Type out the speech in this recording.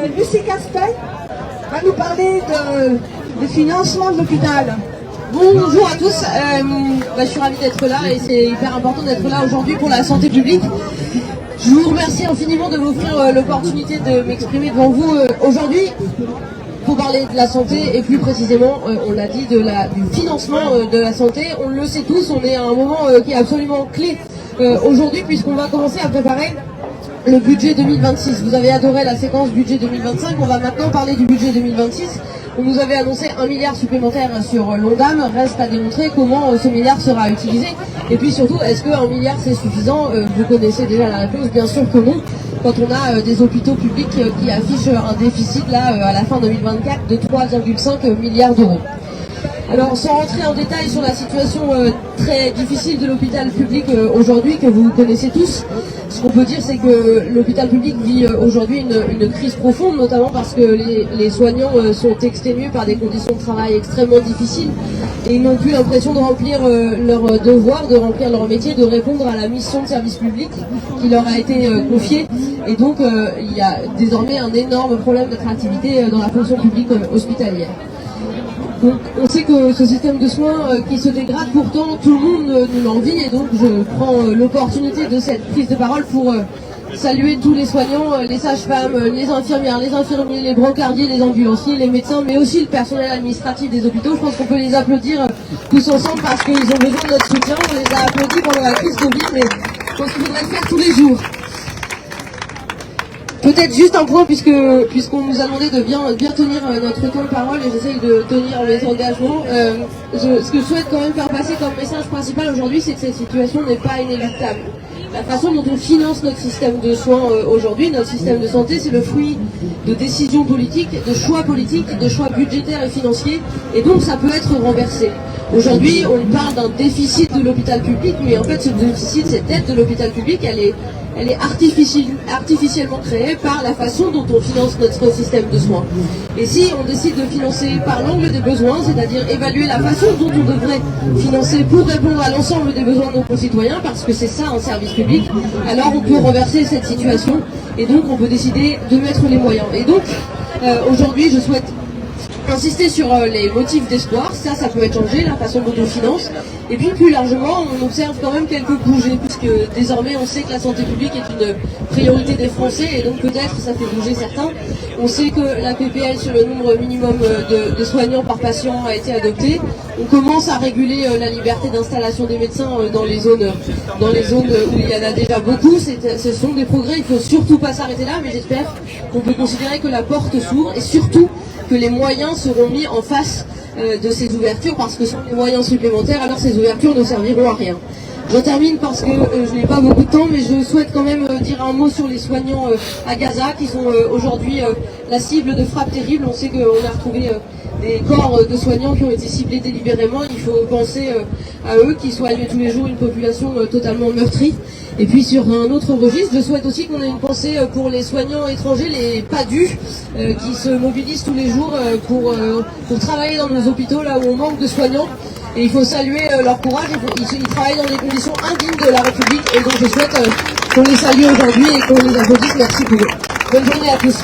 Lucie Castel va nous parler de financement de l'hôpital. Bonjour à tous, je suis ravie d'être là et c'est hyper important d'être là aujourd'hui pour la santé publique. Je vous remercie infiniment de m'offrir l'opportunité de m'exprimer devant vous aujourd'hui pour parler de la santé et plus précisément, on l'a dit, du financement de la santé. On le sait tous, on est à un moment qui est absolument clé aujourd'hui puisqu'on va commencer à préparer le budget 2026. Vous avez adoré la séquence budget 2025, on va maintenant parler du budget 2026. On nous avait annoncé 1 milliard supplémentaire sur l'ONDAM, reste à démontrer comment ce milliard sera utilisé. Et puis surtout, est-ce que 1 milliard c'est suffisant? Vous connaissez déjà la réponse, bien sûr que non. Quand on a des hôpitaux publics qui affichent un déficit là à la fin 2024 de 3,5 milliards d'euros. Alors sans rentrer en détail sur la situation très difficile de l'hôpital public aujourd'hui que vous connaissez tous, ce qu'on peut dire c'est que l'hôpital public vit aujourd'hui une crise profonde, notamment parce que les soignants sont exténués par des conditions de travail extrêmement difficiles et ils n'ont plus l'impression de remplir leur devoir, de remplir leur métier, de répondre à la mission de service public qui leur a été confiée. Et donc il y a désormais un énorme problème d'attractivité dans la fonction publique hospitalière. Donc on sait que ce système de soins qui se dégrade, pourtant tout le monde nous l'envie et donc je prends l'opportunité de cette prise de parole pour saluer tous les soignants, les sages-femmes, les infirmières, les infirmiers, les brancardiers, les ambulanciers, les médecins, mais aussi le personnel administratif des hôpitaux. Je pense qu'on peut les applaudir tous ensemble parce qu'ils ont besoin de notre soutien. On les a applaudis pendant la crise Covid, mais je pense qu'il faudrait le faire tous les jours. Peut-être juste un point, puisqu'on nous a demandé de bien tenir notre temps de parole et j'essaye de tenir mes engagements. Ce que je souhaite quand même faire passer comme message principal aujourd'hui, c'est que cette situation n'est pas inéluctable. La façon dont on finance notre système de soins aujourd'hui, notre système de santé, c'est le fruit de décisions politiques, de choix budgétaires et financiers, et donc ça peut être renversé. Aujourd'hui, on parle d'un déficit de l'hôpital public, mais en fait ce déficit, cette dette de l'hôpital public, elle est artificiellement créée par la façon dont on finance notre système de soins. Et si on décide de financer par l'angle des besoins, c'est-à-dire évaluer la façon dont on devrait financer pour répondre à l'ensemble des besoins de nos concitoyens, parce que c'est ça un service public, alors on peut renverser cette situation et donc on peut décider de mettre les moyens. Et donc aujourd'hui je souhaite insister sur les motifs d'espoir, ça peut être changé, la façon dont on finance. Et puis plus largement, on observe quand même quelques bougées, puisque désormais on sait que la santé publique est une priorité des Français, et donc peut-être ça fait bouger certains. On sait que la PPL sur le nombre minimum de soignants par patient a été adoptée. On commence à réguler la liberté d'installation des médecins dans les zones où il y en a déjà beaucoup. Ce sont des progrès, il ne faut surtout pas s'arrêter là, mais j'espère qu'on peut considérer que la porte s'ouvre, et surtout que les moyens seront mis en face de ces ouvertures, parce que sans les moyens supplémentaires, alors ces ouvertures ne serviront à rien. J'en termine parce que je n'ai pas beaucoup de temps, mais je souhaite quand même dire un mot sur les soignants à Gaza, qui sont aujourd'hui la cible de frappes terribles. On sait qu'on a retrouvé des corps de soignants qui ont été ciblés délibérément. Il faut penser à eux qui soignent tous les jours une population totalement meurtrie. Et puis sur un autre registre, je souhaite aussi qu'on ait une pensée pour les soignants étrangers, les PADU, qui se mobilisent tous les jours pour travailler dans nos hôpitaux là où on manque de soignants. Et il faut saluer leur courage, ils travaillent dans des conditions indignes de la République et donc je souhaite qu'on les salue aujourd'hui et qu'on les applaudisse. Merci pour eux. Bonne journée à tous.